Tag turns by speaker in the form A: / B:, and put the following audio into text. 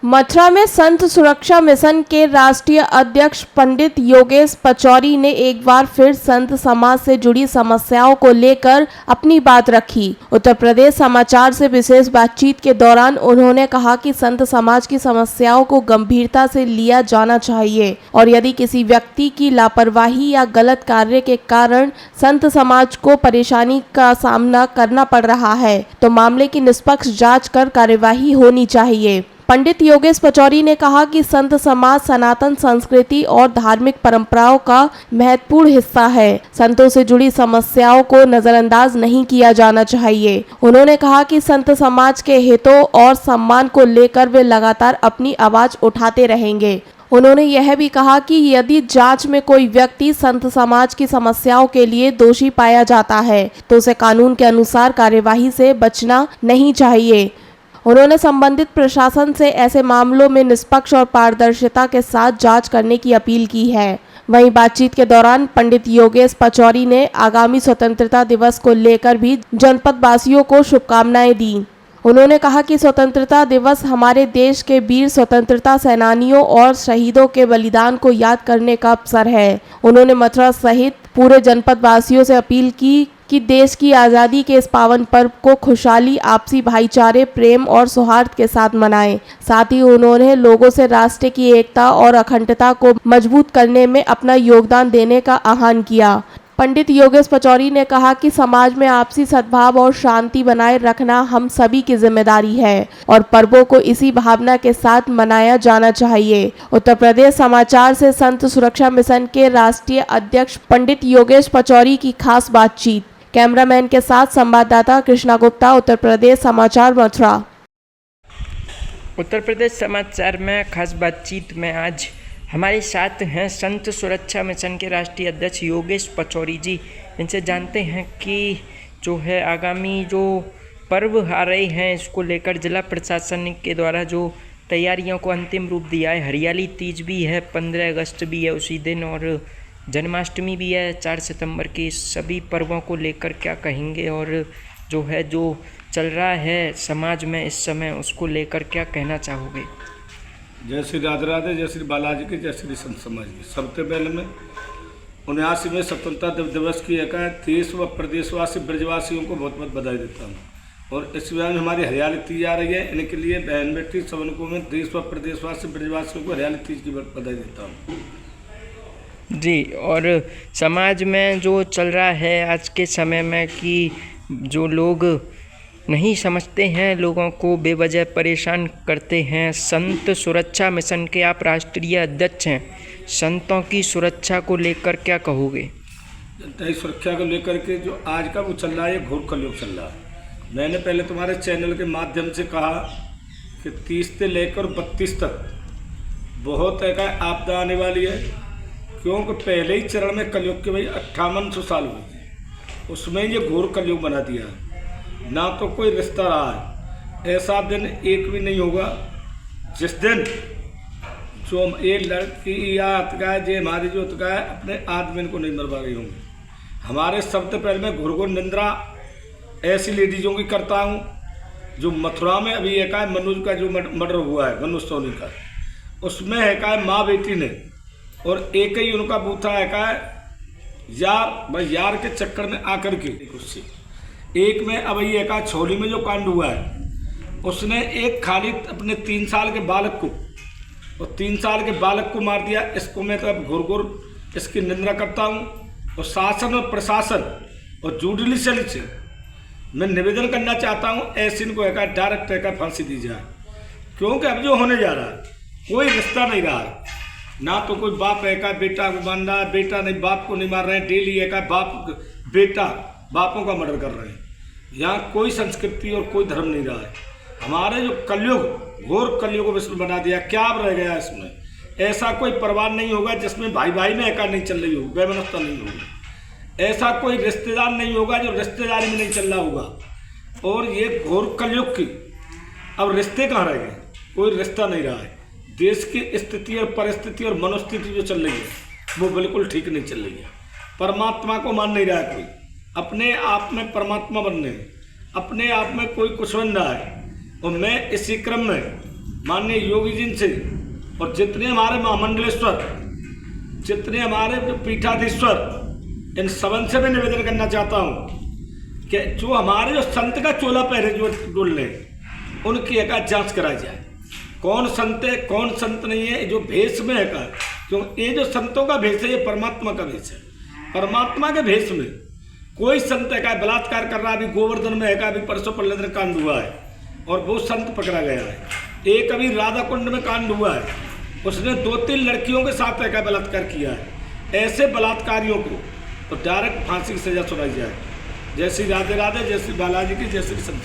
A: मथुरा में संत सुरक्षा मिशन के राष्ट्रीय अध्यक्ष पंडित योगेश पचौरी ने एक बार फिर संत समाज से जुड़ी समस्याओं को लेकर अपनी बात रखी। उत्तर प्रदेश समाचार से विशेष बातचीत के दौरान उन्होंने कहा कि संत समाज की समस्याओं को गंभीरता से लिया जाना चाहिए और यदि किसी व्यक्ति की लापरवाही या गलत कार्य के कारण संत समाज को परेशानी का सामना करना पड़ रहा है तो मामले की निष्पक्ष जांच कर कार्यवाही होनी चाहिए। पंडित योगेश पचौरी ने कहा कि संत समाज सनातन संस्कृति और धार्मिक परंपराओं का महत्वपूर्ण हिस्सा है। संतों से जुड़ी समस्याओं को नजरअंदाज नहीं किया जाना चाहिए। उन्होंने कहा कि संत समाज के हितों और सम्मान को लेकर वे लगातार अपनी आवाज उठाते रहेंगे। उन्होंने यह भी कहा कि यदि जांच में कोई व्यक्ति संत समाज की समस्याओं के लिए दोषी पाया जाता है तो उसे कानून के अनुसार कार्यवाही से बचना नहीं चाहिए। उन्होंने संबंधित प्रशासन से ऐसे मामलों में निष्पक्ष और पारदर्शिता के साथ जांच करने की अपील की है। वहीं बातचीत के दौरान पंडित योगेश पचौरी ने आगामी स्वतंत्रता दिवस को लेकर भी जनपद वासियों को शुभकामनाएं दी। उन्होंने कहा कि स्वतंत्रता दिवस हमारे देश के वीर स्वतंत्रता सेनानियों और शहीदों के बलिदान को याद करने का अवसर है। उन्होंने मथुरा सहित पूरे जनपद वासियों से अपील की कि देश की आज़ादी के इस पावन पर्व को खुशहाली, आपसी भाईचारे, प्रेम और सौहार्द के साथ मनाएं। साथ ही उन्होंने लोगों से राष्ट्र की एकता और अखंडता को मजबूत करने में अपना योगदान देने का आह्वान किया। पंडित योगेश पचौरी ने कहा कि समाज में आपसी सद्भाव और शांति बनाए रखना हम सभी की जिम्मेदारी है और पर्वों को इसी भावना के साथ मनाया जाना चाहिए। उत्तर प्रदेश समाचार से संत सुरक्षा मिशन के राष्ट्रीय अध्यक्ष पंडित योगेश पचौरी की खास बातचीत। कैमरामैन के साथ संवाददाता कृष्णा गुप्ता, उत्तर प्रदेश समाचार, मथुरा।
B: उत्तर प्रदेश समाचार में खास बातचीत में आज हमारे साथ हैं संत सुरक्षा मिशन के राष्ट्रीय अध्यक्ष योगेश पचौरी जी। इनसे जानते हैं कि जो है आगामी जो पर्व आ रहे हैं इसको लेकर जिला प्रशासन के द्वारा जो तैयारियों को अंतिम रूप दिया है। हरियाली तीज भी है, 15 अगस्त भी है उसी दिन, और जन्माष्टमी भी है 4 सितंबर की। सभी पर्वों को लेकर क्या कहेंगे और जो है जो चल रहा है समाज में इस समय उसको लेकर क्या कहना चाहोगे?
C: जय श्री राधे राधे, जय श्री बालाजी की, जय श्री संत समाज की। सबसे पहले मैं 79वें स्वतंत्रता दिवस की देश व प्रदेशवासी ब्रजवासियों को बहुत बहुत बधाई देता हूँ। और इस में हमारी हरियाली तीज आ रही है, इनके लिए बहन बेटी सबन को मैं देश व प्रदेशवासी ब्रजवासियों को हरियाली तीज की बधाई देता हूँ
B: जी। और समाज में जो चल रहा है आज के समय में कि जो लोग नहीं समझते हैं, लोगों को बेवजह परेशान करते हैं। संत सुरक्षा मिशन के आप राष्ट्रीय अध्यक्ष हैं, संतों की सुरक्षा को लेकर क्या कहोगे?
C: जनता की सुरक्षा को लेकर के जो आज का वो चल रहा है, घोर कलयुग चल रहा है। मैंने पहले तुम्हारे चैनल के माध्यम से कहा कि 30 से लेकर 32 तक बहुत आपदा आने वाली है, क्योंकि पहले ही चरण में कलयुग के भाई 5800 साल हुए थे, उसमें ये घोर कलयुग बना दिया है। ना तो कोई रिश्ता रहा है, ऐसा दिन एक भी नहीं होगा जिस दिन जो ये लड़की या अतका जे हमारी जो अतका है अपने आदमी को नहीं मरवा रही होंगी। हमारे सबसे पहले मैं घुरघुर निंद्रा ऐसी लेडीजों की करता हूँ जो मथुरा में अभी एक मनुज का जो मर्डर हुआ है, मनुज सोनी का, उसमें है माँ बेटी ने और एक ही उनका बूथा है यार, भाई यार के चक्कर में आकर के उससे एक में अब ये छोली में जो कांड हुआ है, उसने एक खाली अपने 3 साल के बालक को और 3 साल के बालक को मार दिया। इसको मैं तो अब घुर घुर इसकी निंदा करता हूँ और शासन और प्रशासन और जुडिशरी से मैं निवेदन करना चाहता हूँ ऐसे इनको डायरेक्ट फांसी दी जाए, क्योंकि अब जो होने जा रहा है कोई रिश्ता नहीं रहा है। ना तो कोई बाप बेटा को मार रहा है, बेटा नहीं बाप को नहीं मार रहे हैं, डेली बाप बेटा बापों का मर्डर कर रहे हैं। यहाँ कोई संस्कृति और कोई धर्म नहीं रहा है। हमारे जो कलयुग घोर कलयुग को विश्व बना दिया, क्या अब रह गया इसमें? ऐसा कोई परिवार नहीं होगा जिसमें भाई भाई में नहीं चल रही होगी, वैमनस्यता नहीं होगी। ऐसा कोई रिश्तेदार नहीं होगा जो रिश्तेदारी में नहीं चल रहा होगा। और ये घोर कलयुग की अब रिश्ते कहाँ रह गए? कोई रिश्ता नहीं रहा है। देश की स्थिति और परिस्थिति और मनोस्थिति जो चल रही है वो बिल्कुल ठीक नहीं चल रही है। परमात्मा को मान नहीं रहा है कोई, अपने आप में परमात्मा बनने, अपने आप में कोई कुछ बन रहा है। और मैं इसी क्रम में माननीय योगी जी से और जितने हमारे महामंडलेश्वर, जितने हमारे पीठाधीश्वर, इन सबन से मैं निवेदन करना चाहता हूँ कि जो हमारे जो संत का चोला पहरे जो डोल रहे उनकी एक जांच कराई जाए। कौन संत है कौन संत नहीं है, जो भेष में है का, क्यों ये जो संतों का भेष है ये परमात्मा का भेष है। परमात्मा के भेष में कोई संत है का बलात्कार कर रहा, अभी गोवर्धन में है का, अभी परसों प्रहलाद कांड हुआ है और वो संत पकड़ा गया है। एक अभी राधा कुंड में कांड हुआ है, उसने 2-3 लड़कियों के साथ है का बलात्कार किया है। ऐसे बलात्कारियों को तो डायरेक्ट फांसी की सजा सुनाई जाए। जय श्री राधे राधे, जय श्री बालाजी की, जय श्री संत।